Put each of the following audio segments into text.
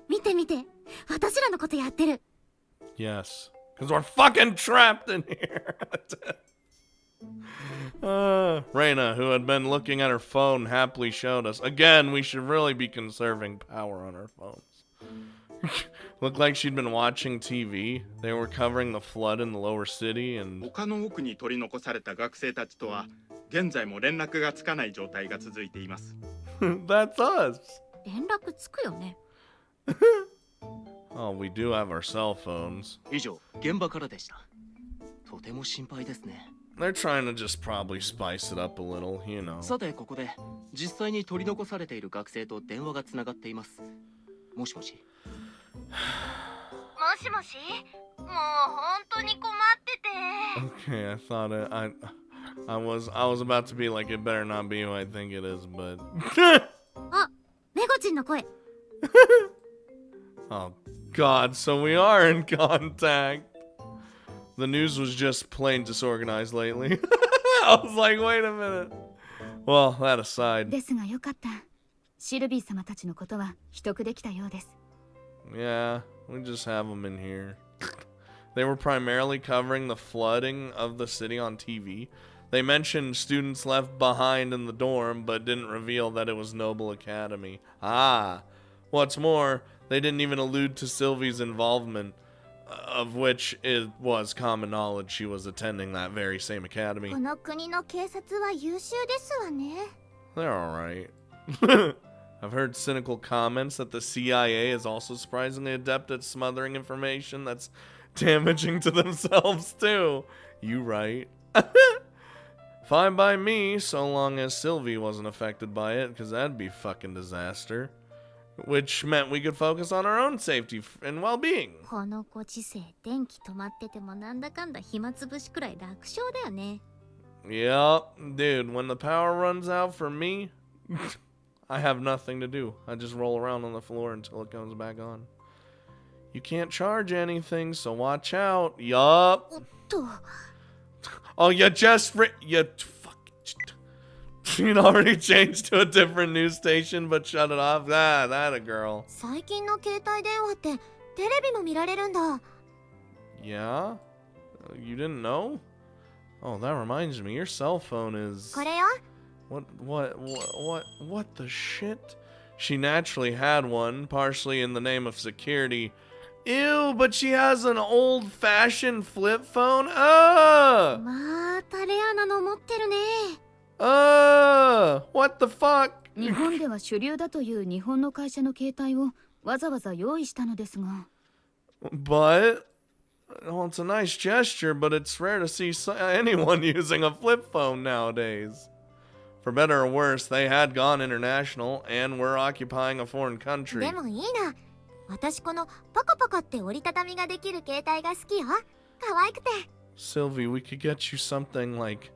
見て見て。私らのことやってる。Yes. Because we're fucking trapped in here. Reina, who had been looking at her phone, happily showed us. Again, we should really be conserving power on our phones. Looked like she'd been watching TV. They were covering the flood in the lower city and... 丘の奥に取り残された学生たちとは現在も連絡がつかない状態が続いています。That's us. 連絡つくよね。Oh, we do have our cell phones. 以上、現場からでした。とても心配ですね。They're trying to just probably spice it up a little, you know. さて、ここで実際に取り残されている学生と電話がつながっています。もしもし。もしもし、もう本当に困ってて。Okay, I thought I was about to be like, it better not be who I think it is, but... あ、メゴチンの声。Oh God, so we are in contact. The news was just plain disorganized lately. I was like, wait a minute. Well, that aside. ですがよかった。シルビー様たちのことは秘匿できたようです。Yeah, we just have them in here. They were primarily covering the flooding of the city on TV. They mentioned students left behind in the dorm, but didn't reveal that it was Noble Academy. Ah, what's more, they didn't even allude to Sylvie's involvement, of which it was common knowledge she was attending that very same academy. この国の警察は優秀ですわね。They're alright. I've heard cynical comments that the CIA is also surprisingly adept at smothering information that's damaging to themselves too. You right. Fine by me, so long as Sylvie wasn't affected by it, because that'd be fucking disaster. Which meant we could focus on our own safety and well-being. このご時世、電気止まっててもなんだかんだ暇つぶしくらい楽勝だよね。Yup, dude, when the power runs out for me, I have nothing to do. I just roll around on the floor until it comes back on. You can't charge anything, so watch out. Yup. おっと。Oh, you just you fuck. You'd already changed to a different news station, but shut it off. Ah, that a girl. 最近の携帯電話ってテレビも見られるんだ。Yeah? You didn't know? Oh, that reminds me. Your cell phone is... これよ。What the shit? She naturally had one, partially in the name of security. Ew, but she has an old-fashioned flip phone? またレアなの持ってるね。What the fuck? 日本では主流だという日本の会社の携帯をわざわざ用意したのですが。But, well, it's a nice gesture, but it's rare to see anyone using a flip phone nowadays. For better or worse, they had gone international and were occupying a foreign country. でもいいな。私このパカパカって折りたたみができる携帯が好きよ。可愛くて。Sylvie, we could get you something like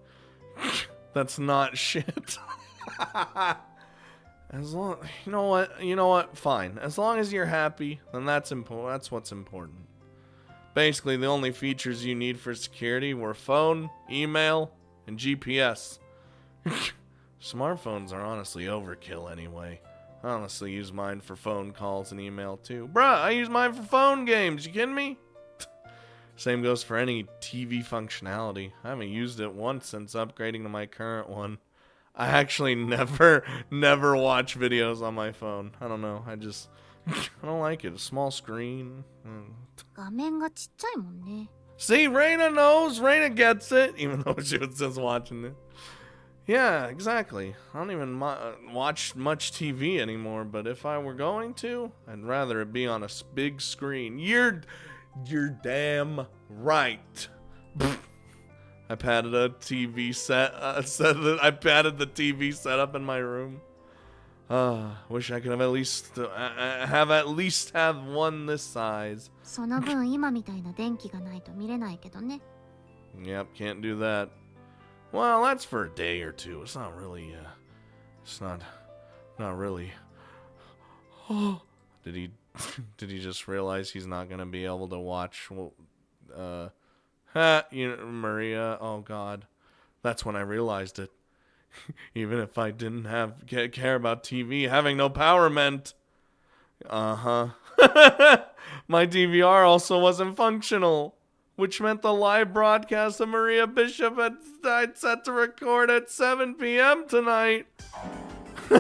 that's not shit. As long, you know what? Fine. As long as you're happy, then that's important. That's what's important. Basically, the only features you need for security were phone, email, and GPS. Smartphones are honestly overkill anyway. I honestly use mine for phone calls and email too. Bruh, I use mine for phone games. You kidding me? Same goes for any TV functionality. I haven't used it once since upgrading to my current one. I actually never watch videos on my phone. I don't know. I don't like it. A small screen. 画面がちっちゃいもんね。 See, Reina knows. Reina gets it, even though she was just watching it. Yeah, exactly. I don't even watch much TV anymore, but if I were going to, I'd rather it be on a big screen. You're damn right. I patted a TV set. I patted the TV setup in my room. Wish I could have at least have one this size. その分今みたいな電気がないと見れないけどね。 Yep, can't do that. Well, that's for a day or two. It's not really, it's not really. Oh, did he just realize he's not gonna be able to watch? Maria. Oh God, that's when I realized it. Even if I didn't care about TV, having no power meant Uh-huh. My DVR also wasn't functional, which meant the live broadcast of Maria Bishop had set to record at 7 p.m. tonight. No!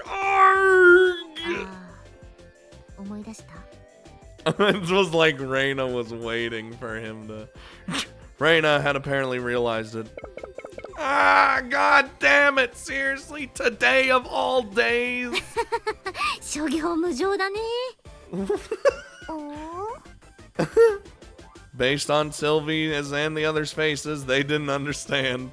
Arg! 思い出した。 It was like Reina was waiting for him to... Reina had apparently realized it. Ah, god damn it! Seriously, today of all days! 諸行無常だね。Based on Sylvie's and the others' faces, they didn't understand.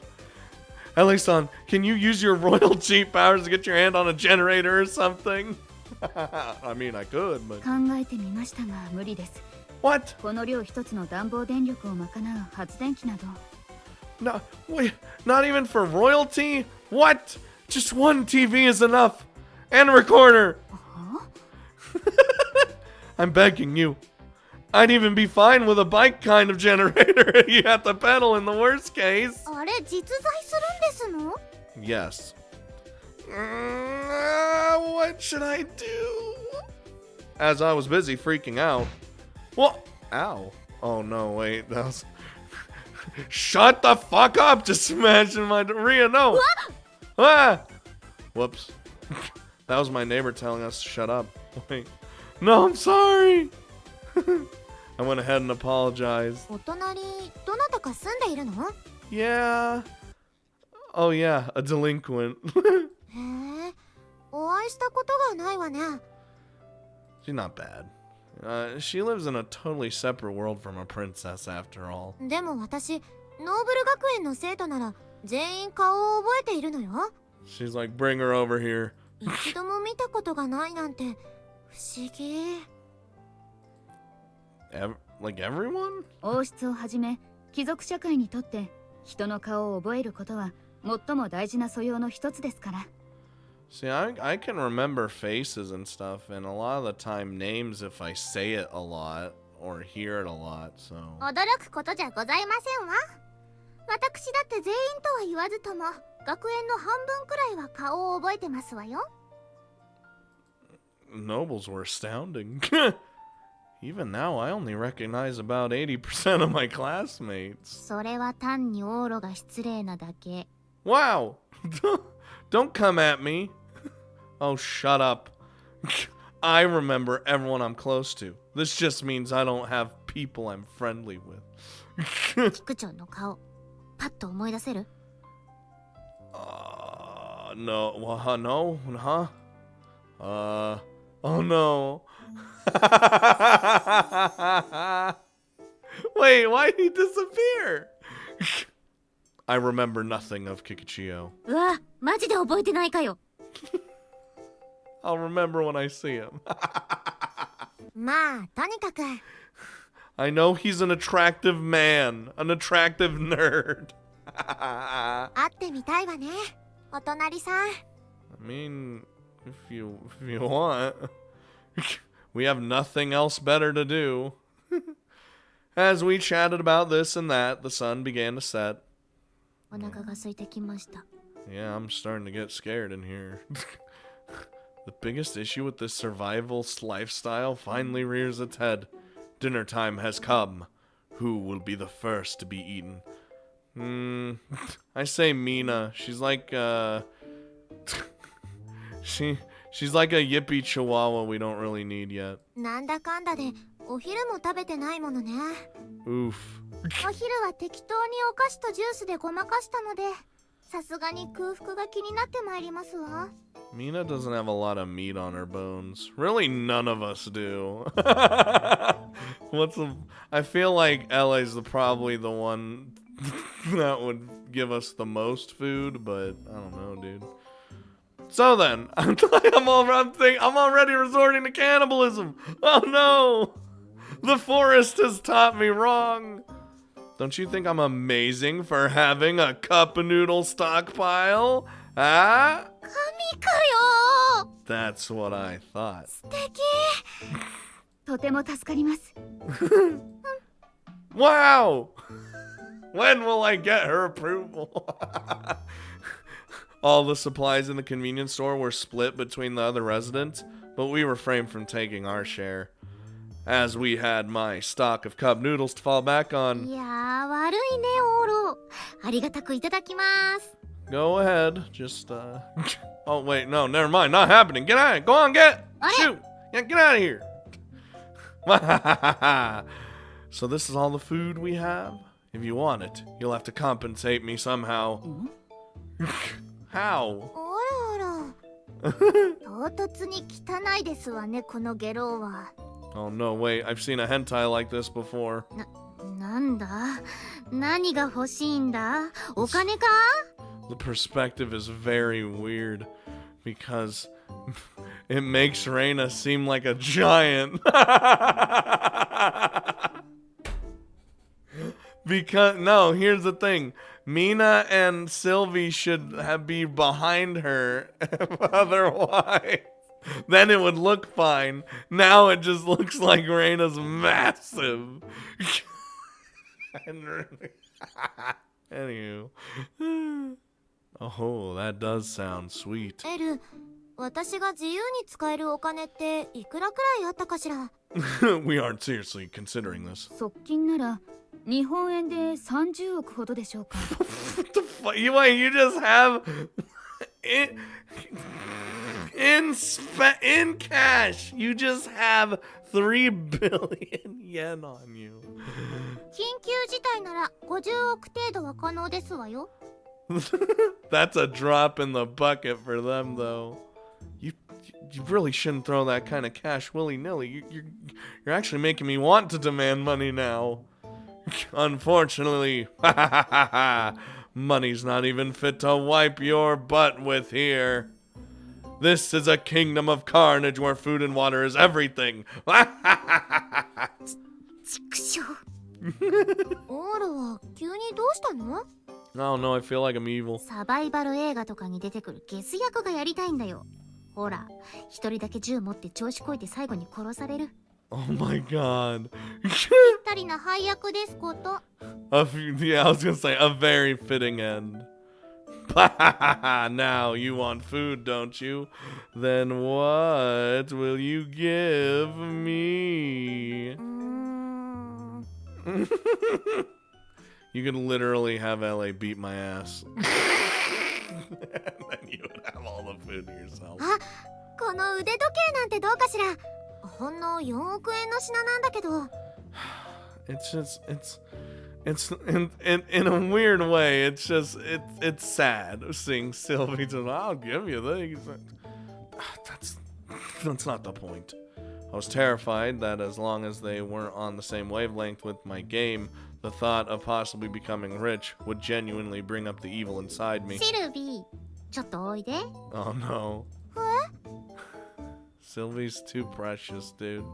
Ellie-san, can you use your royalty powers to get your hand on a generator or something? I mean, I could, but... 考えてみましたが無理です。 What? この量一つの暖房電力を賄う発電機など。 No, wait, not even for royalty? What? Just one TV is enough. And a recorder. I'm begging you. I'd even be fine with a bike kind of generator. You have to pedal in the worst case. あれ、実在するんですの？ Yes. What should I do? As I was busy freaking out. What? Ow. Oh no, wait. That was... Shut the fuck up! Just imagine my... Rhea, no! Ah! Whoops. That was my neighbor telling us to shut up. Wait. No, I'm sorry! I went ahead and apologized. お隣、どなたか住んでいるの？ Yeah. Oh yeah, a delinquent. へえ、お会いしたことがないわね。 She's not bad. She lives in a totally separate world from a princess after all. でも私、ノーブル学園の生徒なら全員顔を覚えているのよ。 She's like, bring her over here. 一度も見たことがないなんて不思議。Like everyone? 王室をはじめ貴族社会にとって人の顔を覚えることは最も大事な素養の一つですから。 See, I can remember faces and stuff, and a lot of the time names if I say it a lot or hear it a lot, so... 驚くことじゃございませんわ。私だって全員とは言わずとも学園の半分くらいは顔を覚えてますわよ。 Nobles were astounding. Even now, I only recognize about 80% of my classmates. それは単に往路が失礼なだけ。 Wow! Don't come at me. Oh, shut up. I remember everyone I'm close to. This just means I don't have people I'm friendly with. 菊ちゃんの顔、パッと思い出せる？ No. No? Huh? Oh no. Wait, why did he disappear? I remember nothing of Kikuchiyo. うわ、マジで覚えてないかよ。I'll remember when I see him. まあ、とにかく。 I know he's an attractive man, an attractive nerd. 会ってみたいわね、お隣さん。 I mean, if you want. We have nothing else better to do. As we chatted about this and that, the sun began to set. お腹が空いてきました。 Yeah, I'm starting to get scared in here. The biggest issue with this survival lifestyle finally rears its head. Dinner time has come. Who will be the first to be eaten? I say Mina. She's like, she's like a yippy chihuahua we don't really need yet. なんだかんだでお昼も食べてないものね。 Oof. お昼は適当にお菓子とジュースでごまかしたので、さすがに空腹が気になってまいりますわ。 Mina doesn't have a lot of meat on her bones. Really, none of us do. I feel like LA's probably the one that would give us the most food, but I don't know, dude. So then, I'm already resorting to cannibalism. Oh no! The forest has taught me wrong. Don't you think I'm amazing for having a cup noodle stockpile? Ah? 神かよ。 That's what I thought. 素敵。とても助かります。 Wow! When will I get her approval? all the supplies in the convenience store were split between the other residents, but we refrained from taking our share, as we had my stock of cup noodles to fall back い on. やー、悪いね、オーロ。ありがたくいただきます。 Go ahead, just oh wait, no, never mind, not happening. Get out, go on, get, shoot, yeah, get out of here. So this is all the food we have. If you want it, you'll have to compensate me somehow. How? あらあら。唐突に汚いですわね、このゲロウは。 Oh no, wait, I've seen a hentai like this before. なんだ？何が欲しいんだ？お金か？ The perspective is very weird because it makes Reina seem like a giant. Because no, here's the thing. Mina and SYLVIE should be behind her. Otherwise, then it would look fine. Now it just looks like Reina's massive. Anywho. Oh, that does sound sweet. エル、私が自由に使えるお金っていくらくらいあったかしら？ We aren't seriously considering this. 側近なら日本円で30億ほどでしょうか。What the fuck? You just have in cash. You just have 3 billion yen on you. 緊急事態なら50億程度は可能ですわよ。 That's a drop in the bucket for them, though. You really shouldn't throw that kind of cash willy-nilly. You're actually making me want to demand money now. Unfortunately, money's not even fit to wipe your butt with here. This is a kingdom of carnage where food and water is everything. ちくしょう。オーロは急にどうしたの？ Oh no, I feel like I'm evil. サバイバル映画とかに出てくるゲス役がやりたいんだよ。ほら、一人だけ銃持って調子こいて最後に殺される。 Oh my god. ぴったりな配役ですこと。Yeah, I was gonna say, a very fitting end. Now, you want food, don't you? Then what will you give me? You could literally have LA beat my ass. And then you would have all the food to yourself. あ、この腕時計なんてどうかしら。ほんの4億円の品なんだけど。It's in a weird way. It's sad seeing SYLVIE just, I'll give you these. That's not the point. I was terrified that as long as they weren't on the same wavelength with my game, the thought of possibly becoming rich would genuinely bring up the evil inside me. シルビー、ちょっとおいで。 Oh no. SYLVIE's too precious, dude.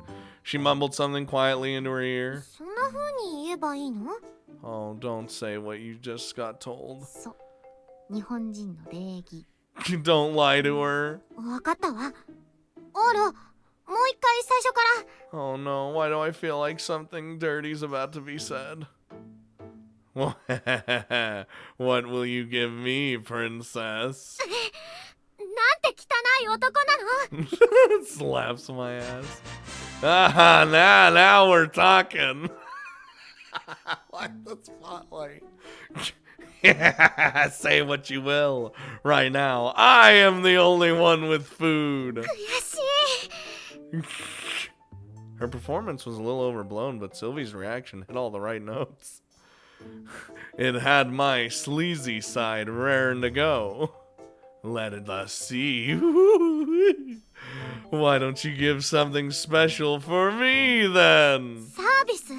She mumbled something quietly into her ear. そんな風に言えばいいの？ Oh, don't say what you just got told. そう。日本人の礼儀。 Don't lie to her. わかったわ。オーロ、もう一回最初から。 Oh no, why do I feel like something dirty's about to be said? What will you give me, princess? なんて汚い男なの？ Slaps my ass. Ah, now we're talking. Like the spotlight. Yeah, say what you will. Right now, I am the only one with food. 悔しい。 Her performance was a little overblown, but Sylvie's reaction hit all the right notes. It had my sleazy side raring to go. Let us see. Why don't you give something special for me then? サービス？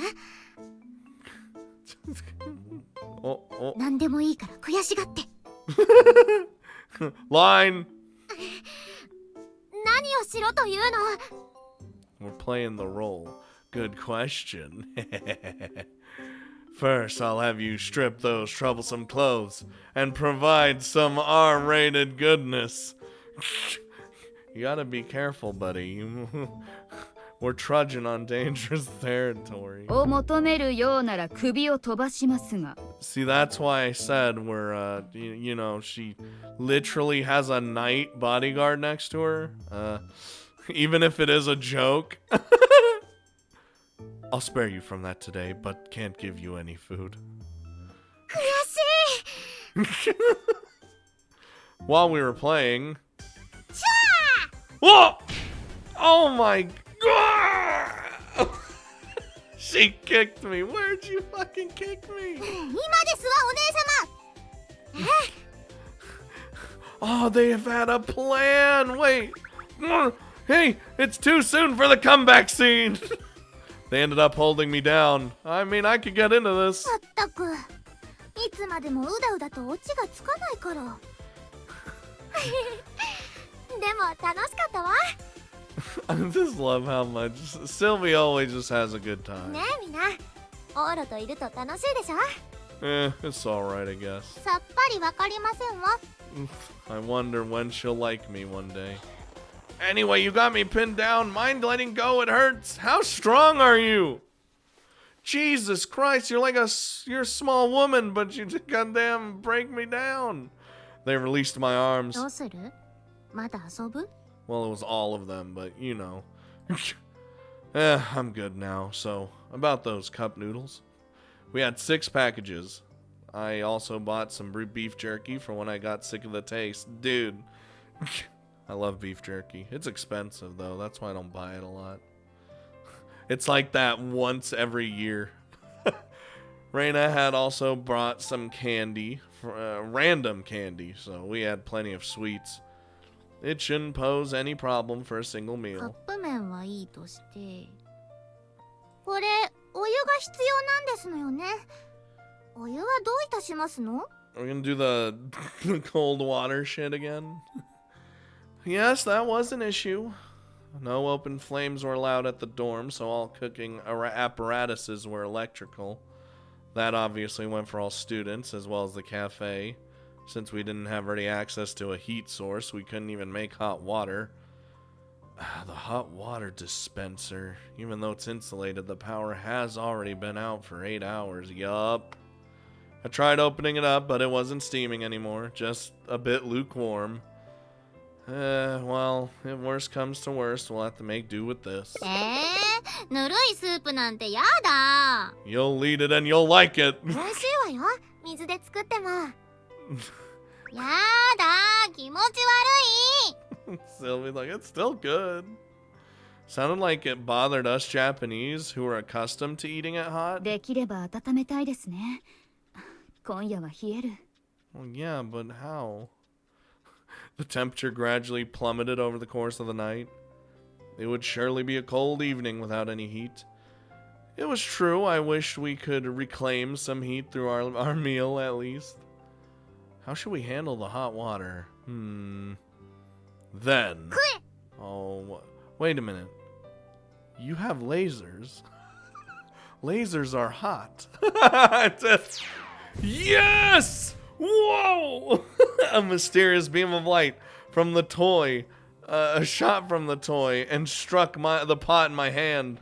Oh. 何でもいいから悔しがって。 Line. 何をしろというの？ We're playing the role. Good question. First, I'll have you strip those troublesome clothes and provide some R-rated goodness. You gotta be careful, buddy. We're trudging on dangerous territory. を求めるようなら首を飛ばしますが。See, that's why I said we're, you know, she literally has a knight bodyguard next to her. Even if it is a joke. I'll spare you from that today, but can't give you any food. While we were playing... Whoa! Oh my god! She kicked me. Where'd you fucking kick me? 今ですわお姉様。 Oh, they have had a plan. Wait. Hey, it's too soon for the comeback scene. They ended up holding me down. I mean, I could get into this. まったく。いつまでもうだうだとオチがつかないから。でも楽しかったわ。 I just love how much Sylvie always just has a good time. ねえみんな。オーロといると楽しいでしょ。 It's alright, I guess. さっぱりわかりませんわ。 I wonder when she'll like me one day. Anyway, you got me pinned down. Mind letting go? It hurts. How strong are you? Jesus Christ, you're like you're a small woman, but you just goddamn break me down. They released my arms. どうする？まだ遊ぶ？ Well, it was all of them, but you know. I'm good now. So, about those cup noodles. We had 6 packages. I also bought some beef jerky for when I got sick of the taste. Dude, I love beef jerky. It's expensive, though. That's why I don't buy it a lot. It's like that once every year. Reina had also brought some candy, random candy, so we had plenty of sweets. It shouldn't pose any problem for a single カッ meal. プ麺はいいとして。これ、お湯が必要なんですのよね。お湯はどういたしますの？ Are we gonna do the cold water shit again? Yes, that was an issue. No open flames were allowed at the dorm, so all cooking apparatuses were electrical. That obviously went for all students, as well as the cafe. Since we didn't have ready access to a heat source, we couldn't even make hot water. The hot water dispenser, even though it's insulated, the power has already been out for 8 hours. Yup. I tried opening it up, but it wasn't steaming anymore, just a bit lukewarm. Well, if worst comes to worst, we'll have to make do with this. ぬるいスープなんてやだ。 You'll eat it and you'll like it. 美味しいわよ。水で作っても。やだ、気持ち悪い。 Sylvie's like, it's still good. Sounded like it bothered us Japanese who are accustomed to eating it hot. できれば温めたいですね。今夜は冷える。 Well, yeah, but how? The temperature gradually plummeted over the course of the night. It would surely be a cold evening without any heat. It was true, I wished we could reclaim some heat through our meal at least. How should we handle the hot water? Then. Oh, wait a minute. You have lasers. Lasers are hot. Yes! Whoa! A mysterious beam of light from the toy, a shot from the toy, and struck the pot in my hand.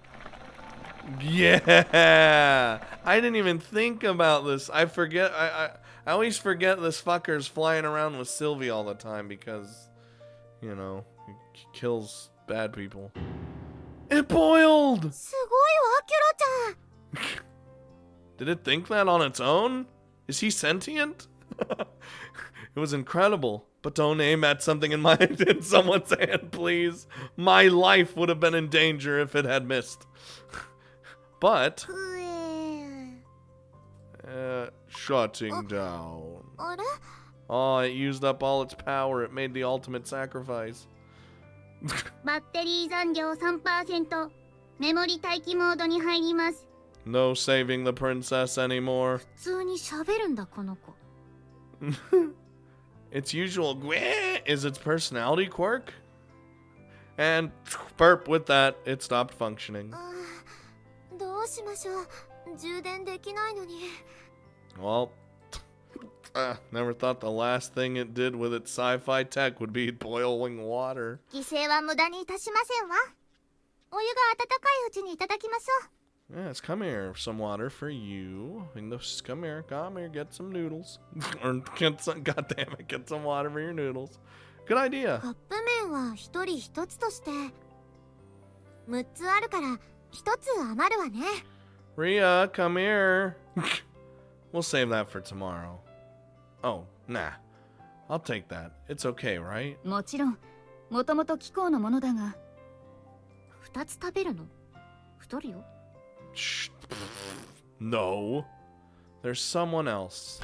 Yeah! I didn't even think about this. I forget. I always forget this fucker's flying around with Sylvie all the time because, you know, he kills bad people. It boiled! すごいわ、キョロちゃん。 Did it think that on its own? Is he sentient? It was incredible. But don't aim at something in someone's hand, please. My life would have been in danger if it had missed. But... shutting down. あれ？ Oh, it used up all its power. It made the ultimate sacrifice. バッテリー残量 3%。メモリ待機モードに入ります。 No saving the princess anymore. 普通に喋るんだこの子。 Its usual gweh is its personality quirk. And burp, with that, it stopped functioning. どうしましょう。充電できないのに。 Well, never thought the last thing it did with its sci-fi tech would be boiling water. 犠牲は無駄にいたしませんわ。お湯が温かいうちにいただきましょ Yes, come here. Some water for you. Come here, get some noodles. Or get some, God damn it, get some water for your noodles. Good idea. カップ麺は一人一つとして6つあるから1つ余るわね。 Rhea, come here. We'll save that for tomorrow. Oh, nah. I'll take that. It's okay, right? もちろん、もともと機構のものだが。2つ食べるの？太るよ。 Shh. No. There's someone else.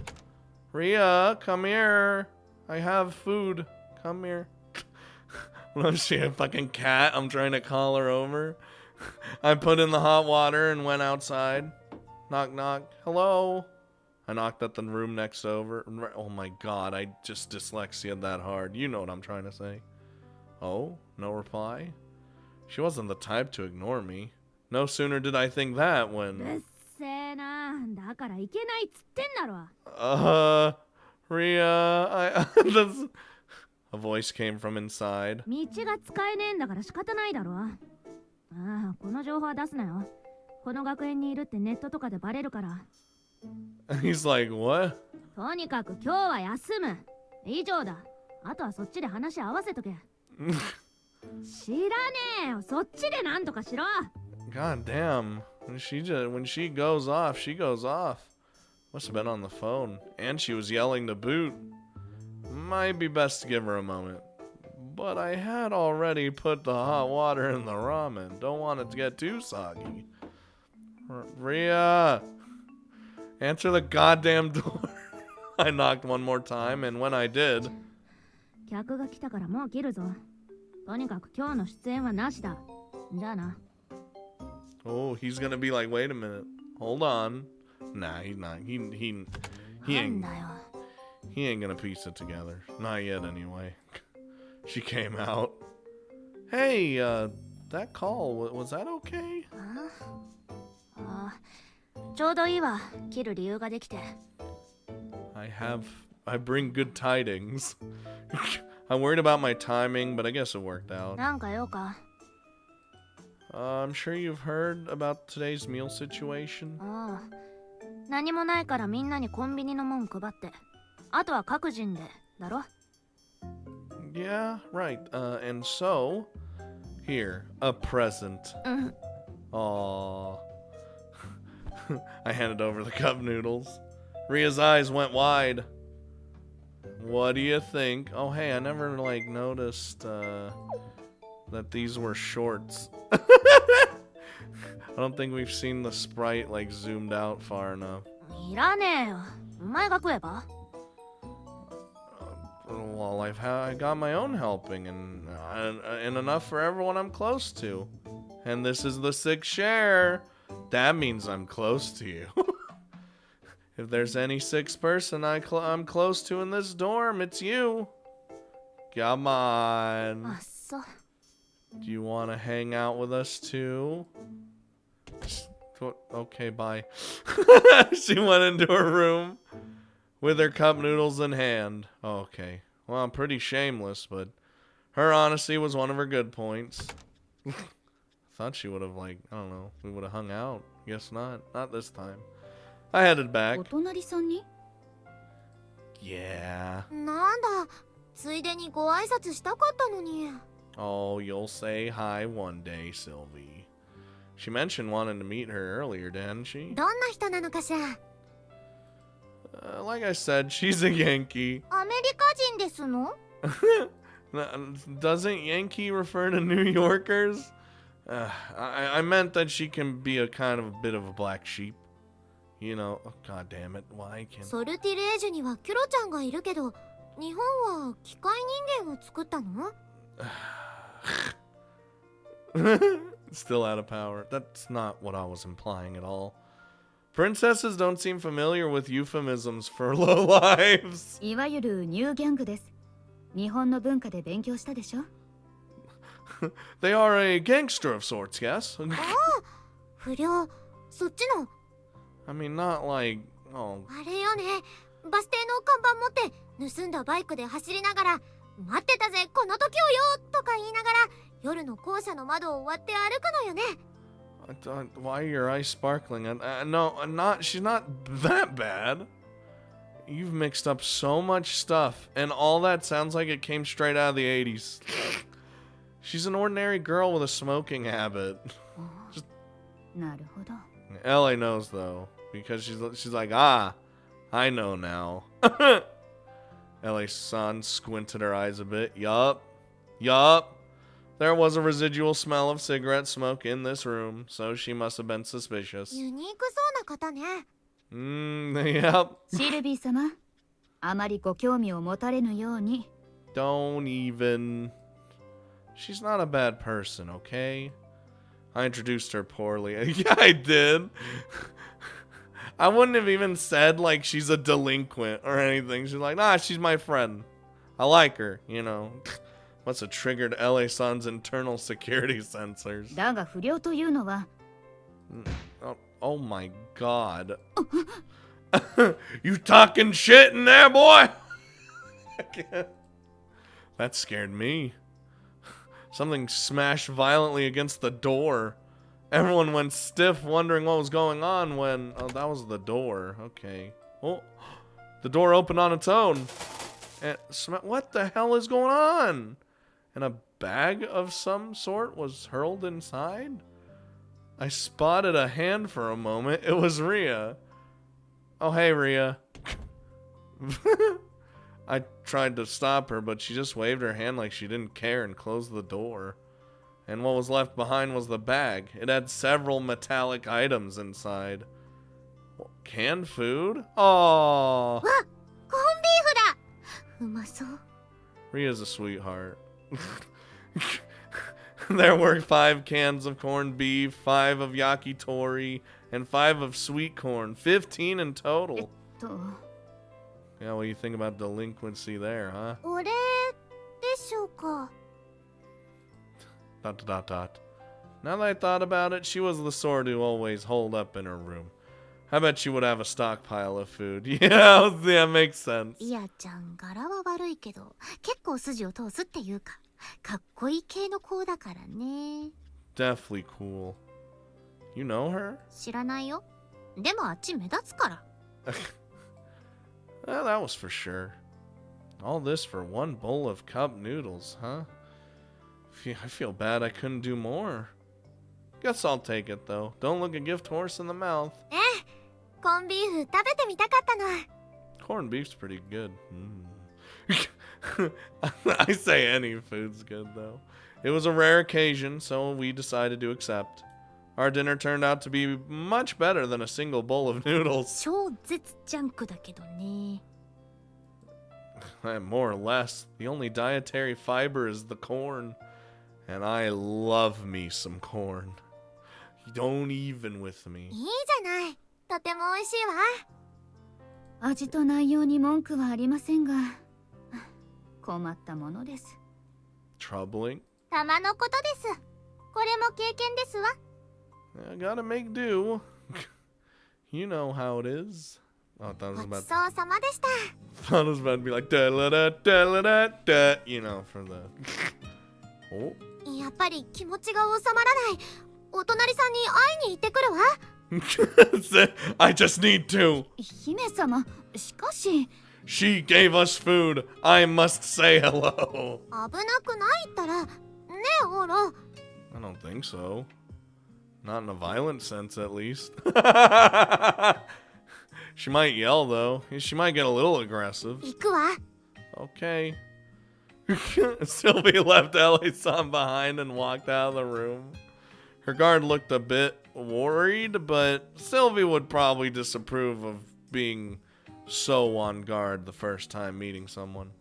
Rhea, come here. I have food. Come here. What is she, a fucking cat? I'm trying to call her over. I put in the hot water and went outside. Knock, knock. Hello? I knocked at the room next over. Oh my god, I just dyslexia'd that hard. You know what I'm trying to say. Oh, no reply? She wasn't the type to ignore me. No sooner did I think that when... うっせえな。だからいけないっつってんだろ。Rhea, A voice came from inside. 道が使えねえんだから仕方ないだろ。ああ、この情報は出すなよ。この学園にいるってネットとかでバレるから。He's like, what? とにかく今日は休む。以上だ。あとはそっちで話合わせとけ。知らねえよ。そっちでなんとかしろ。 God damn. When she goes off, she goes off. Must have been on the phone. And she was yelling to boot. Might be best to give her a moment. But I had already put the hot water in the ramen. Don't want it to get too soggy. Rhea! Answer the goddamn door. I knocked one more time, and when I did... 客が来たからもう切るぞ。とにかく今日の出演はなしだ。じゃあな。 Oh, he's gonna be like, wait a minute. Hold on. Nah, he's not. He ain't gonna piece it together. Not yet, anyway. She came out. Hey, that call, was that okay? ああ、ちょうどいいわ。切る理由ができて。I bring good tidings. I'm worried about my timing, but I guess it worked out. なんか用か。 I'm sure you've heard about today's meal situation. ああ、何もないからみんなにコンビニのもん配って。あとは各人で、だろ? Yeah, right. And so, here, a present. Aww. I handed over the cup noodles. Rhea's eyes went wide. What do you think? Oh, hey, I never, noticed, that these were shorts. I don't think we've seen the sprite, zoomed out far enough. いらねえよ。お前が食えば? Well, I got my own helping, and enough for everyone I'm close to. And this is the 6th share. That means I'm close to you. If there's any 6th person I'm close to in this dorm, it's you. Come on. あっそ。 Do you want to hang out with us too? Okay, bye. She went into her room with her cup noodles in hand. Okay. Well, I'm pretty shameless, but her honesty was one of her good points. Thought she would have, I don't know, we would have hung out. Guess not. Not this time. I headed back. お隣さんに? Yeah. なんだ、ついでにご挨拶したかったのに。 Oh, you'll say hi one day, Sylvie. She mentioned wanting to meet her earlier, didn't she? どんな人なのかしら? Like I said, she's a Yankee. アメリカ人ですの? Doesn't Yankee refer to New Yorkers? I meant that she can be a kind of a bit of a black sheep. You know, oh, god damn it, why can't... ソルティレージュにはキュロちゃんがいるけど、日本は機械人間を作ったの? Still out of power. That's not what I was implying at all. Princesses don't seem familiar with euphemisms for low lives. いわゆるニューギャングです。日本の文化で勉強したでしょ? They are a gangster of sorts, yes? ああ、不良、そっちの? I mean, not like, oh. あれよね、バス停の看板持って盗んだバイクで走りながら、待ってたぜこの時をよとか言いながら、夜の校舎の窓を割って歩くのよね。Why are your eyes sparkling? No, I'm not. She's not that bad. You've mixed up so much stuff, and all that sounds like it came straight out of the 80s. She's an ordinary girl with a smoking habit. Just... なるほど。 Ellie knows though, because she's like, ah, I know now. Ellie-san squinted her eyes a bit. Yup. There was a residual smell of cigarette smoke in this room, so she must have been suspicious. ユニークそうな方ね。Yep. シルビー様、あまりご興味を持たれぬように。 Don't even. She's not a bad person, okay? I introduced her poorly. Yeah, I did. I wouldn't have even said, like, she's a delinquent or anything. She's like, nah, she's my friend. I like her, you know. Must have triggered LA-san's internal security sensors. だが不良というのは。 Oh my god. You talking shit in there, boy? That scared me. Something smashed violently against the door. Everyone went stiff, wondering what was going on when... Oh, that was the door. Okay. Oh, the door opened on its own. And what the hell is going on? And a bag of some sort was hurled inside? I spotted a hand for a moment. It was Rhea. Oh, hey, Rhea. I tried to stop her, but she just waved her hand like she didn't care and closed the door. And what was left behind was the bag. It had several metallic items inside. Canned food? Oh. わ、コンビーフだ。うまそう。 Rhea's a sweetheart. There were 5 cans of corned beef, 5 of yakitori, and 5 of sweet corn. 15 in total. Yeah, what do you think about delinquency there, huh? お礼でしょうか。 Dot dot dot. Now that I thought about it, she was the sort who always holed up in her room. I bet she would have a stockpile of food. Yeah, makes sense. いやちゃん柄は悪いけど結構筋を通すっていうかかっこいい系の子だからね。 Definitely cool. You know her? 知らないよ。でもあっち目立つから。 Well, that was for sure. All this for one bowl of cup noodles, huh? I feel bad I couldn't do more. Guess I'll take it, though. Don't look a gift horse in the mouth. ええ、コンビーフ食べてみたかったの。 Corned beef's pretty good. I say any food's good, though. It was a rare occasion, so we decided to accept. Our dinner turned out to be much better than a single bowl of noodles. 超絶ジャンクだけどね。 More or less. The only dietary fiber is the corn. And I love me some corn. Don't even with me. いいじゃない。とても美味しいわ。味と内容に文句はありませんが、困ったものです。 Troubling? たまのことです。これも経験ですわ。 I gotta make do. You know how it is. Oh, that was ごち about. そうさまでした。 Thought it was about to be like da la da da la da da. You know, for the. Oh. やっぱり気持ちが収まらない。お隣さんに会いに行ってくるわ。I just need to. 姫様、しかし。 She gave us food. I must say hello. 危なくないったら、ねえ、オロ。 I don't think so. Not in a violent sense, at least. She might yell, though. She might get a little aggressive. 行くわ。 Okay. Sylvie left Ellie-san behind and walked out of the room. Her guard looked a bit worried, but Sylvie would probably disapprove of being so on guard the first time meeting someone.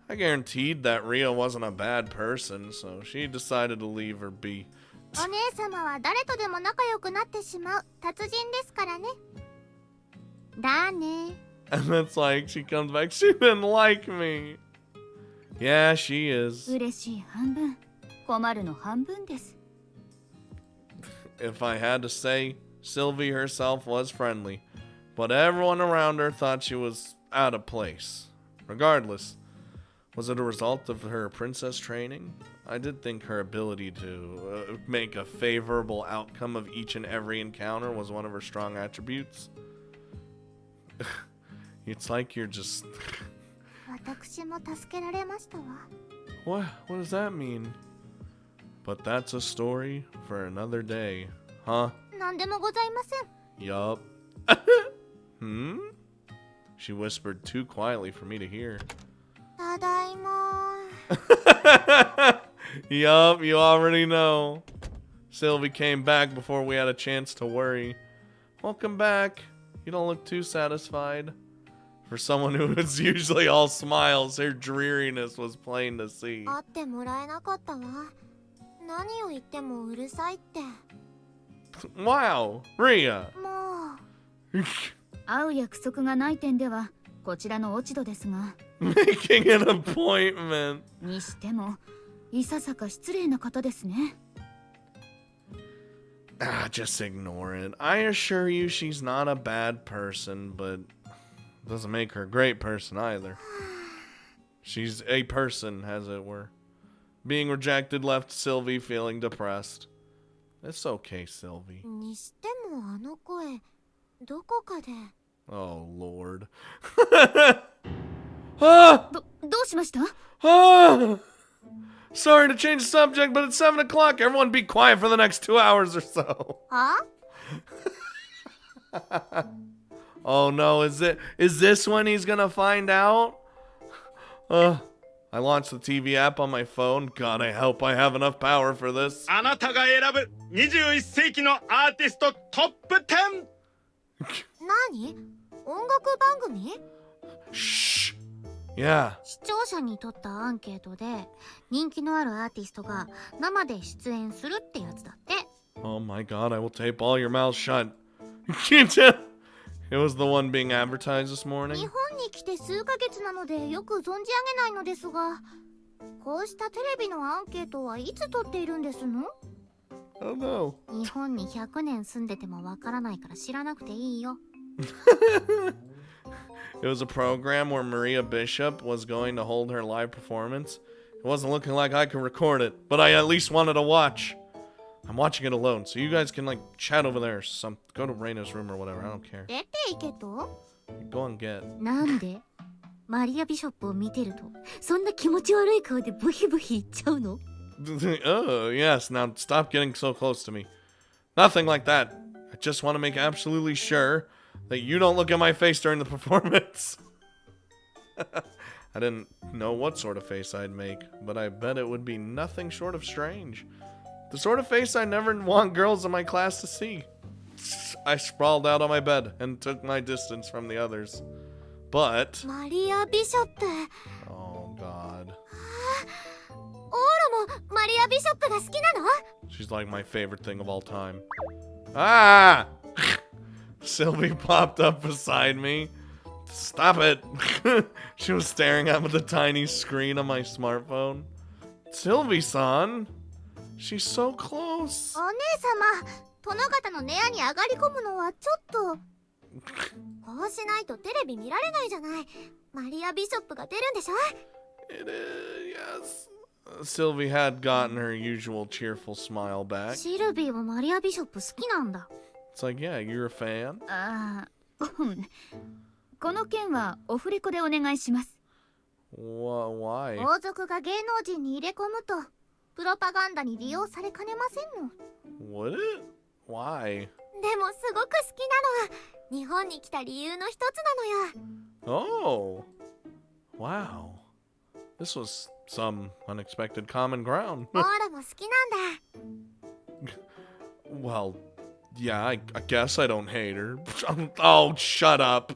I guaranteed that Rhea wasn't a bad person, so she decided to leave her be. お姉様は誰とでも仲良くなってしまう達人ですからね。だね。 And it's like she comes back. She didn't like me. Yeah, she is. 嬉しい半分、困るの半分です。 If I had to say, Sylvie herself was friendly, but everyone around her thought she was out of place. Regardless, Was it a result of her princess training? I did think her ability to make a favorable outcome of each and every encounter was one of her strong attributes. It's like you're just... 私も助けられましたわ。 What does that mean? But that's a story for another day, huh? 何でもございません。 Yup. Hmm? She whispered too quietly for me to hear. ただいま。 Yup, you already know. Sylvie came back before we had a chance to worry. Welcome back. You don't look too satisfied. For someone who is usually all smiles, her dreariness was plain to see. 会ってもらえなかったわ。何を言ってもうるさいって。 Wow, Rhea. もう。会う約束がない点ではこちらの落ち度ですが。 Making an appointment. にしてもいささか失礼な方ですね。 Just ignore it. I assure you she's not a bad person, but doesn't make her a great person either. She's a person, as it were. Being rejected left Sylvie feeling depressed. It's okay, Sylvie. にしてもあの声、どこかで。 Oh, Lord. Ah! どうしました？ Ah! Sorry to change the subject, but it's 7 o'clock. Everyone be quiet for the next 2 hours or so. は？ Oh no, is this when he's gonna find out? I launched the TV app on my phone. God, I hope I have enough power for this. あなたが選ぶ21世紀のアーティストトップ 10! 何？音楽番組？ Shh. Yeah. 視聴者にとったアンケートで人気のあるアーティストが生で出演するってやつだって。 Oh my God, I will tape all your mouths shut. You can't tell. It was the one being advertised this 日 morning. 本に来て数ヶ月なのでよく存じ上げないのですが、こうしたテレビのアンケートはいつ取っているんですの？ Oh no. 日本に100年住んでてもわからないから知らなくていいよ。 It was a program where Maria Bishop was going to hold her live performance. It wasn't looking like I could record it, but I at least wanted to watch. I'm watching it alone, so you guys can like chat over there. Go to Raina's room or whatever. I don't care. 出ていけと？ Go and get. なんで？マリア・ビショップを見てるとそんな気持ち悪い顔でブヒブヒ言っちゃうの？ Oh yes. Now stop getting so close to me. Nothing like that. I just want to make absolutely sure that you don't look at my face during the performance. I didn't know what sort of face I'd make, but I bet it would be nothing short of strange. The sort of face I never want girls in my class to see. I sprawled out on my bed and took my distance from the others. But... マリア・ビショップ。 Oh, God. オーラもマリア・ビショップが好きなの？ She's like my favorite thing of all time. Ah! Sylvie popped up beside me. Stop it! She was staring at the tiny screen on my smartphone. Sylvie-san! She's so close. お姉様、殿方の部屋に上がり込むのはちょっと。こうしないとテレビ見られないじゃない。マリア・ビショップが出るんでしょ？ It is, yes. Sylvie had gotten her usual cheerful smile back. シルビーはマリア・ビショップ好きなんだ。 It's like, yeah, you're a fan? ああ、この件はオフレコでお願いします。 Why? 王族が芸能人に入れ込むとプロパガンダに利用されかねませんの。 Would it? Why? でもすごく好きなのは日本に来た理由の一つなのよ。 Oh. Wow. This was some unexpected common ground. オーラも好きなんだ。 Well, yeah, I guess I don't hate her. Oh, shut up.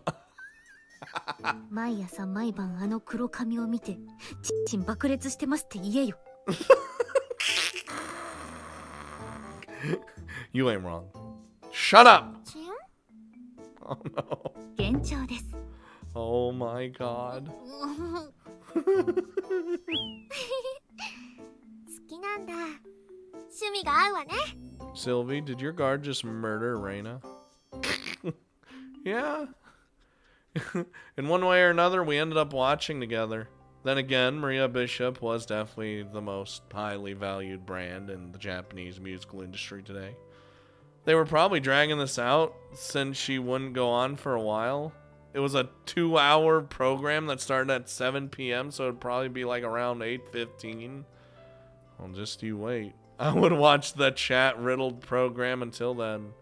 毎朝毎晩あの黒髪を見てチンチン爆裂してますって言えよ。You ain't wrong. Shut up! チン？ Oh no. 幻聴です。 Oh my god. 好きなんだ。趣味が合うわね。 Sylvie, did your guard just murder Reina? Yeah. In one way or another, we ended up watching together. Then again, Maria Bishop was definitely the most highly valued brand in the Japanese musical industry today. They were probably dragging this out since she wouldn't go on for a while. It was a 2-hour program that started at 7 p.m., so it'd probably be like around 8:15. Well, just you wait. I would watch the chat-riddled program until then.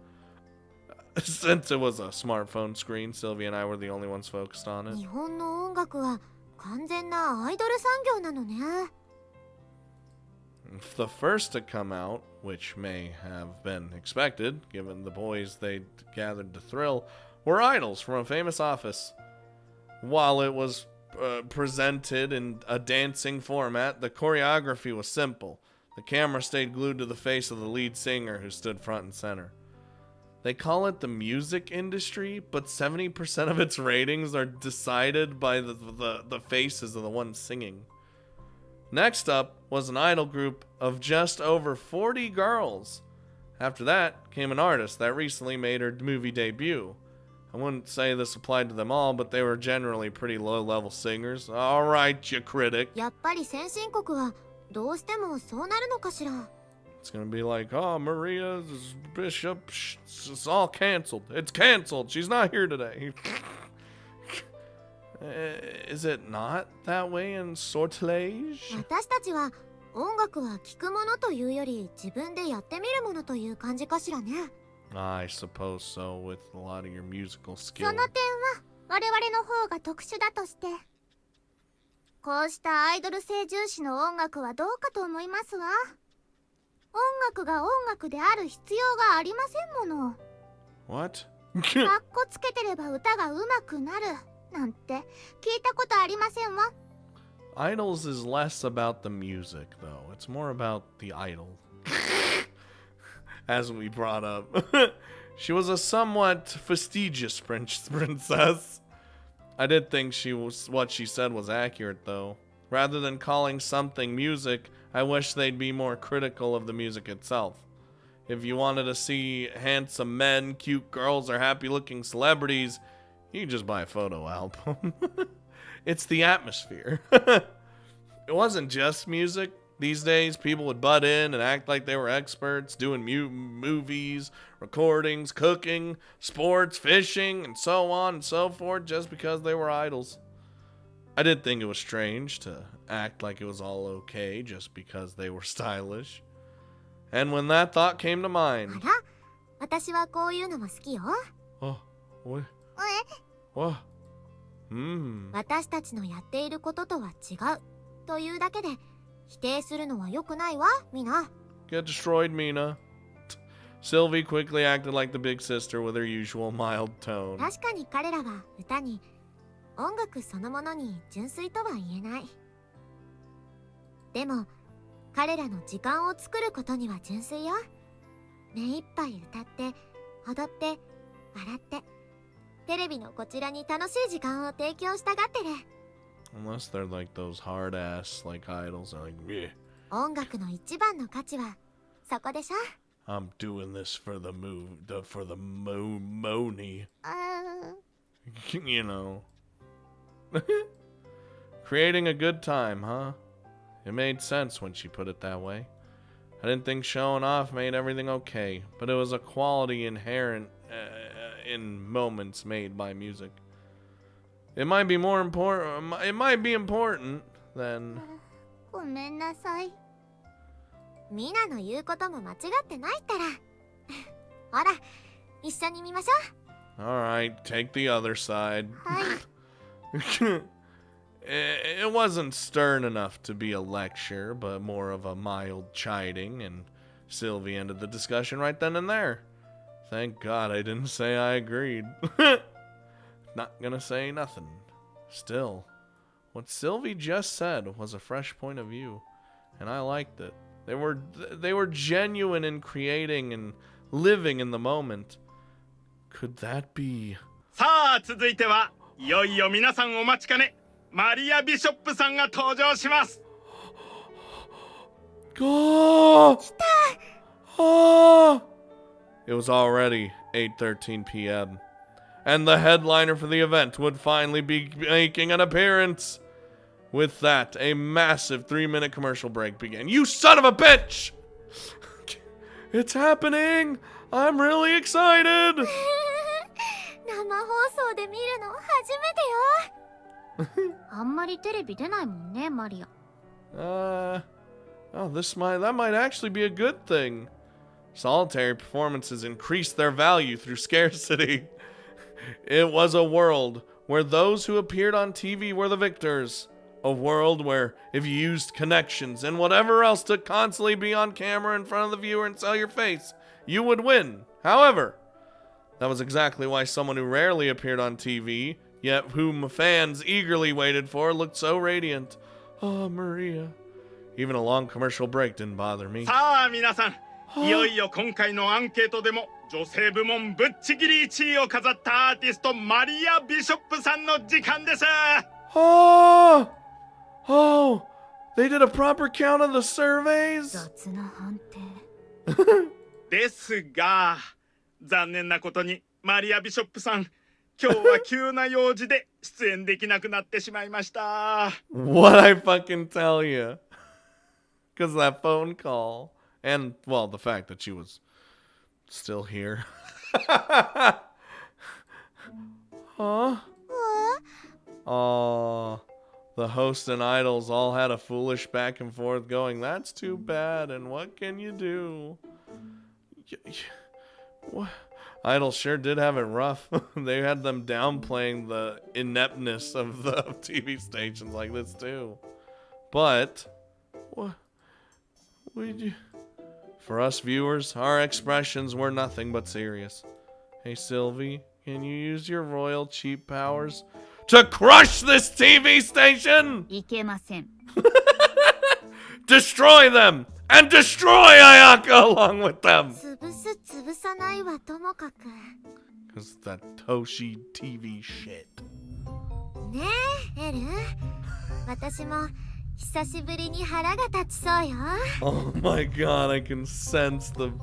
Since it was a smartphone screen, Sylvie and I were the only ones focused on it. 日本の音楽は完全なアイドル産業なのね。 The first to come out, which may have been expected, given the boys they'd gathered to thrill, were idols from a famous office. While it was presented in a dancing format, the choreography was simple. The camera stayed glued to the face of the lead singer, who stood front and center. They call it the music industry, but 70% of its ratings are decided by the faces of the ones singing. Next up was an idol group of just over 40 girls. After that came an artist that recently made her movie debut. I wouldn't say this applied to them all, but they were generally pretty low-level singers. Alright, you critic. やっぱり先進国はどうしてもそうなるのかしら。 It's gonna be like, oh, Maria Bishop, it's all canceled. It's canceled. She's not here today. Is it not that way in sortilege? 私たちは音楽は聴くものというより自分でやってみるものという感じかしらね。 I suppose so, with a lot of your musical そ skill. の点は我々の方が特殊だとして。こうしたアイドル性重視の音楽はどうかと思いますわ。音楽が音楽である必要がありませんもの。 What? かっこつけてれば歌が上手くなるなんて聞いたことありませんわ。 Idols is less about the music, though. It's more about the idol. As we brought up. She was a somewhat fastidious princess. I did think what she said was accurate, though. Rather than calling something music, I wish they'd be more critical of the music itself. If you wanted to see handsome men, cute girls, or happy-looking celebrities, you can just buy a photo album. It's the atmosphere. It wasn't just music. These days, people would butt in and act like they were experts, doing movies, recordings, cooking, sports, fishing, and so on and so forth, just because they were idols. I did think it was strange to act like it was all okay just because they were stylish. And when that thought came to あ mind... ら、私はこういうのも好きよ。 Oh, what? え、 What? Hmm. 私たちのやっていることとは違うというだけで否定するのは良くないわ、みんな。 Get destroyed, Mina. Sylvie quickly acted like the big sister with her usual mild tone. 確かに彼らは歌に音楽そのものに純粋とは言えない。でも彼らの時間を作ることには純粋よ。目いっぱい歌って踊って笑ってテレビのこちらに楽しい時間を提供したがってる。 Unless they're like those hard ass like idols, they're like, yeah, 音楽の一番の価値はそこでしょ。 I'm doing this for the money. You know. Creating a good time, huh? It made sense when she put it that way. I didn't think showing off made everything okay, but it was a quality inherent in moments made by music. It might be more important. It might be important than. ごめんなさい。ミナの言うことも間違ってないったら。ほら、一緒に見ましょ All right, take the other side. う。はい。It wasn't stern enough to be a lecture, but more of a mild chiding, and Sylvie ended the discussion right then and there. Thank God I didn't say I agreed. Not gonna say nothing. Still, what Sylvie just said was a fresh point of view, and I liked it. They were genuine in creating and living in the moment. Could that be? さあ続いてはいよいよ皆さんお待ちかねマリア・ビショップさんが登場します。 Oh! Oh! It was already 8:13 p.m. and the headliner for the event would finally be making an appearance. With that, a massive 3-minute commercial break began. You son of a bitch! It's happening! I'm really excited! 生放送で見るの初めてよ。あんまりテレビ出ないもんね、マリア。Oh, that might actually be a good thing. Solitary performances increased their value through scarcity. It was a world where those who appeared on TV were the victors. A world where if you used connections and whatever else to constantly be on camera in front of the viewer and sell your face, you would win. However, that was exactly why someone who rarely appeared on TV, yet whom fans eagerly waited for, looked so radiant. Oh, Maria. Even a long commercial break didn't bother me. さあ皆さん、いよいよ今回のアンケートでも女性部門ぶっちぎり1位を飾ったアーティストマリア・ビショップさんの時間です。 Oh, they did a proper count of the surveys? 雑な判定。ですが、残念なことにマリア・ビショップさん、今日は急な用事で出演できなくなってしまいました。 What I fucking tell you? Because that phone call. And, well, the fact that she was still here. Huh? Aw. The host and idols all had a foolish back and forth going, that's too bad, and what can you do? What? Idols sure did have it rough. They had them downplaying the ineptness of the TV stations like this too. But, what would you... For us viewers, our expressions were nothing but serious. Hey Sylvie, can you use your royal cheap powers to crush this TV station? いけません。 Destroy them! And destroy Ayaka along with them! 潰す潰さないはともかく。 Cause that Toshi TV shit. ねえ、エル。私も久しぶりに腹が立ちそうよ。 Oh my god, I can sense the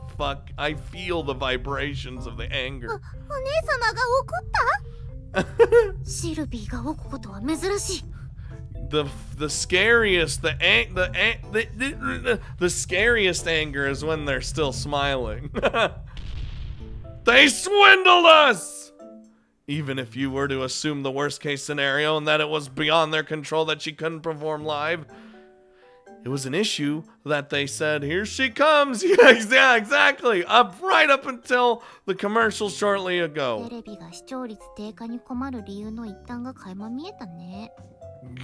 I feel the vibrations of the anger. お姉様が怒った？シルビーが怒ることは珍しい。 The scariest, the scariest anger is when they're still smiling. They swindled us! Even if you were to assume the worst case scenario and that it was beyond their control that she couldn't perform live, it was an issue that they said, here she comes. Yeah, exactly. Right up until the commercial shortly ago. テレビが視聴率低下に困る理由の一端が垣間見えたね。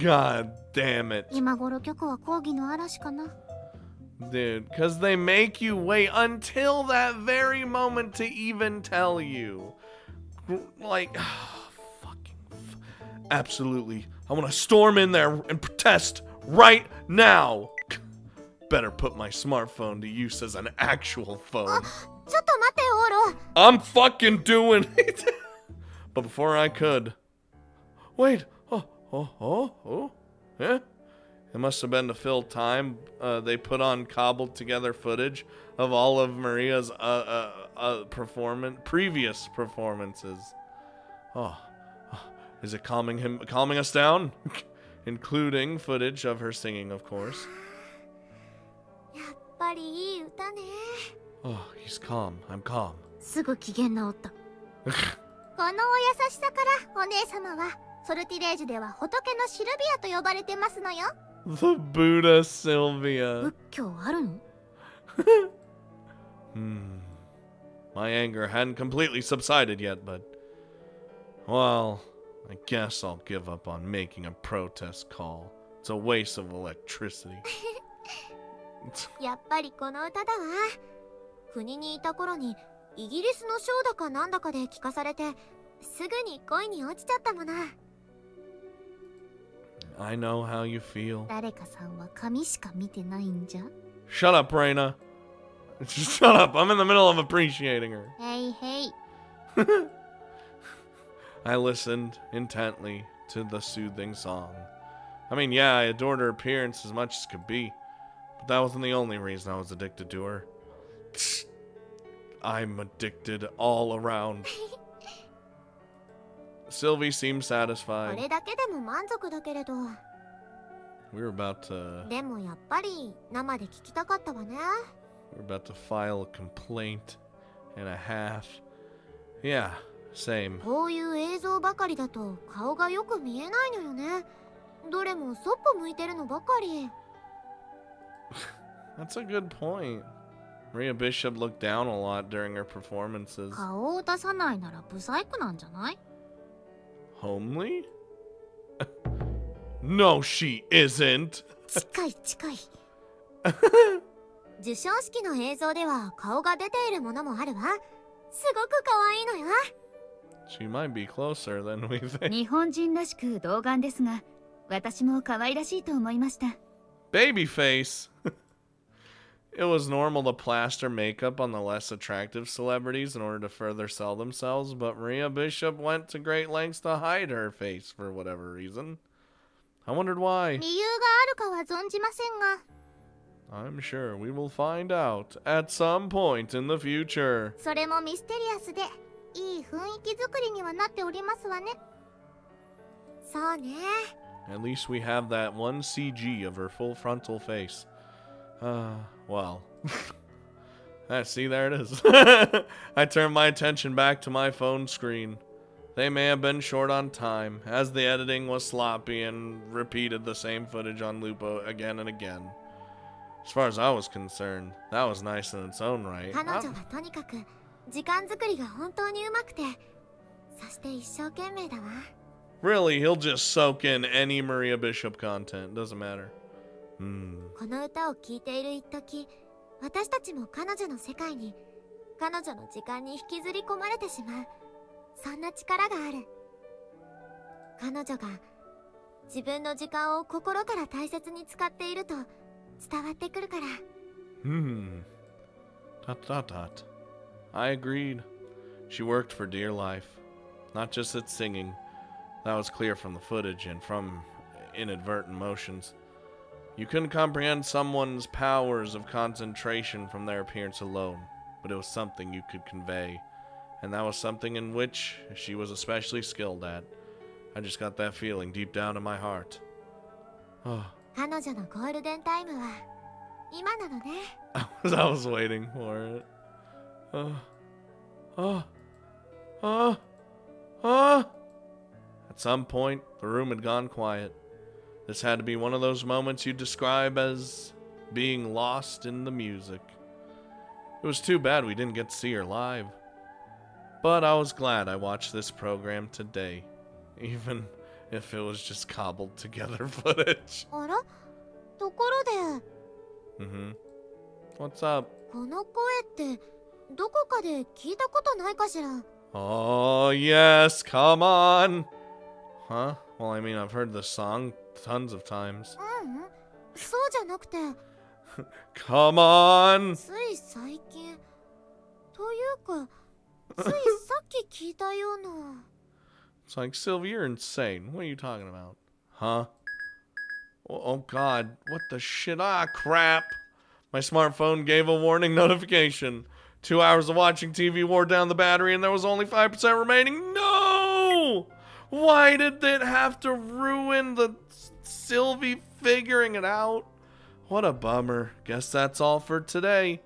God damn it. 今頃局は抗議の嵐かな。 Dude, because they make you wait until that very moment to even tell you. Like, absolutely. I want to storm in there and protest right now. Better put my smartphone to use as an actual phone. ちょっと待ってよ、オロ。 I'm fucking doing it. But before I could. Wait. Yeah? It must have been to fill time. They put on cobbled together footage of all of Maria's previous performances. Is it calming us down? Including footage of her singing, of course. やっぱりいい歌ね。 Oh, he's calm. I'm calm. すぐ機嫌直った。このお優しさからお姉様はソルティレージでは仏のシルビアと呼ばれてますのよ。 The Buddha Sylvia. 仏教あるの？ My anger hadn't completely subsided yet, but... Well, I guess I'll give up on making a protest call. It's a waste of electricity. やっぱりこの歌だわ。国にいた頃にイギリスのショーだかなんだかで聞かされてすぐに恋に落ちちゃったもの。 I know how you feel. 誰かさんは髪しか見てないんじゃ。 Shut up, Reina. Shut up. I'm in the middle of appreciating her. Hey, hey. I listened intently to the soothing song. I mean, yeah, I adored her appearance as much as could be, but that wasn't the only reason I was addicted to her. I'm addicted all around. Sylvie seemed こ satisfied. れだけでも満足だけれど。We were about to でもやっぱり生で聞きたかったわね。 we're about to file a complaint and a half. Yeah, same. こういう映像ばかりだと顔がよく見えないのよね。どれもそっぽ向いてるのばかり。 That's a good point. Maria Bishop looked down a lot during her performances. 顔を出さないならブサイクなんじゃない？ Homely? No, she isn't. 近い近い。授賞式の映像では顔が出ているものもあるわ。すごく可愛いのよ。 She might be closer than we think. 日本人らしく童顔ですが、私も可愛らしいと思いました。 Baby face. It was normal to plaster makeup on the less attractive celebrities in order to further sell themselves, but Maria Bishop went to great lengths to hide her face for whatever reason. I wondered why. 理由があるかは存じませんが、 I'm sure we will find out at some point in the future. それもミステリアスでいい雰囲気作りにはなっておりますわね。そうね。 At least we have that one CG of her full frontal face. Well. See, there it is. I turned my attention back to my phone screen. They may have been short on time, as the editing was sloppy and repeated the same footage on loop again and again. As far as I was concerned, that was nice in its own right. 彼女はとにかく時間作りが本当にうまくて、そして一生懸命だわ。 Really, he'll just soak in any Maria Bishop content. Doesn't matter. この歌を聴いている一時、私たちも彼女の世界に、彼女の時間に引きずり込まれてしまう。そんな力がある。彼女が自分の時間を心から大切に使っていると伝わってくるから。Dot. I agreed. She worked for dear life, not just at singing. That was clear from the footage and from inadvertent motions. You couldn't comprehend someone's powers of concentration from their appearance alone, but it was something you could convey, and that was something in which she was especially skilled at. I just got that feeling deep down in my heart. 彼女のゴールデンタイムは今なのね。I was waiting for it. At some point, the room had gone quiet. This had to be one of those moments you'd describe as being lost in the music. It was too bad we didn't get to see her live. But I was glad I watched this program today, even if it was just cobbled together footage. あら、ところで、What's up? この声ってどこかで聞いたことないかしら。 Oh, yes, come on. Huh? Well, I mean, I've heard the song tons of times. そうじゃなくて、 Come on! つい最近というか、ついさっき聞いたような。 It's like, Sylvie, you're insane. What are you talking about? Huh? Oh, God. What the shit? Ah, crap. My smartphone gave a warning notification. 2 hours of watching TV wore down the battery and there was only 5% remaining. No! Why did it have to ruin the Sylvie figuring it out? What a bummer. Guess that's all for today.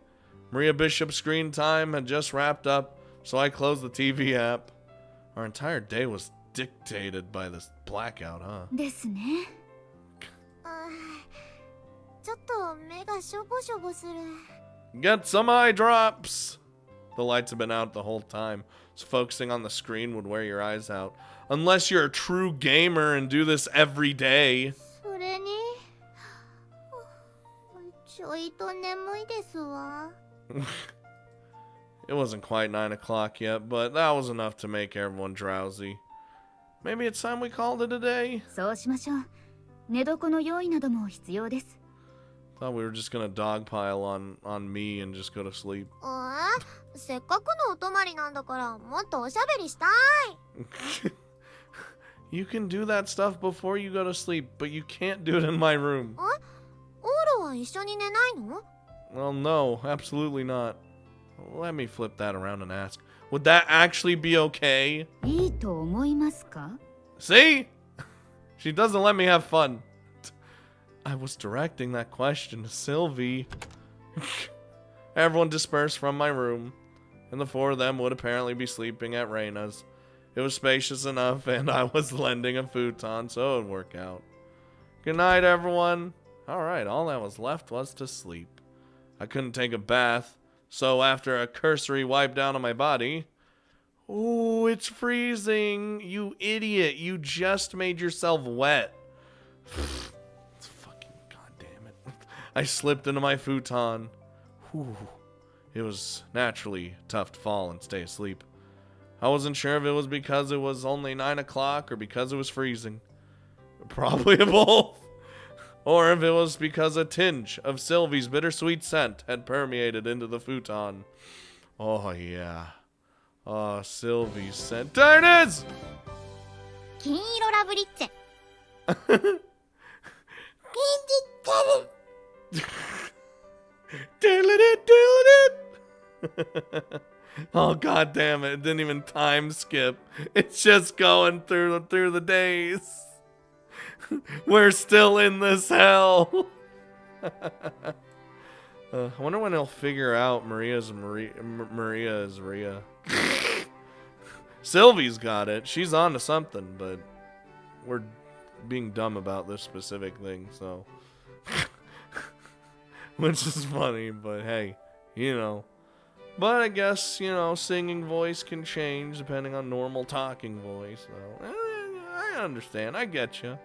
Maria Bishop's screen time had just wrapped up, so I closed the TV app. Our entire day was dictated by this blackout, huh? ですね。ちょっと目がしょぼしょぼする。 Get some eye drops! The lights have been out the whole time, so focusing on the screen would wear your eyes out. Unless you're a true gamer and do this every day. それに、ちょいと眠いですわ。 It wasn't quite 9 o'clock yet, but that was enough to make everyone drowsy. Maybe it's time we called it a day? そうしましょう。寝床の用意なども必要です。 Thought we were just gonna dogpile on me and just go to sleep. せっかくのお泊まりなんだからもっとおしゃべりしたい。 You can do that stuff before you go to sleep, but you can't do it in my room. オールは一緒に寝ないの？ Well, no, absolutely not. Let me flip that around and ask. Would that actually be okay? いいと思いますか？ See? She doesn't let me have fun. I was directing that question to Sylvie. Everyone dispersed from my room, and the four of them would apparently be sleeping at Reina's. It was spacious enough, and I was lending a futon, so it would work out. Good night, everyone. Alright, all that was left was to sleep. I couldn't take a bath, so after a cursory wipe down on my body... Ooh, it's freezing! You idiot! You just made yourself wet. It's fucking goddamn it. I slipped into my futon. Whew. It was naturally tough to fall and stay asleep. I wasn't sure if it was because it was only 9 o'clock or because it was freezing. Probably both. Or if it was because a tinge of Sylvie's bittersweet scent had permeated into the futon. Oh, yeah. Oh, Sylvie's scent. There it is! 金色ラブリッチェ Oh, god damn it. It didn't even time skip. It's just going through the days. We're still in this hell. I wonder when he'll figure out Maria is Ria. Sylvie's got it. She's on to something, but we're being dumb about this specific thing, so. Which is funny, but hey, you know. But I guess, you know, singing voice can change depending on normal talking voice, so. I understand. I get you.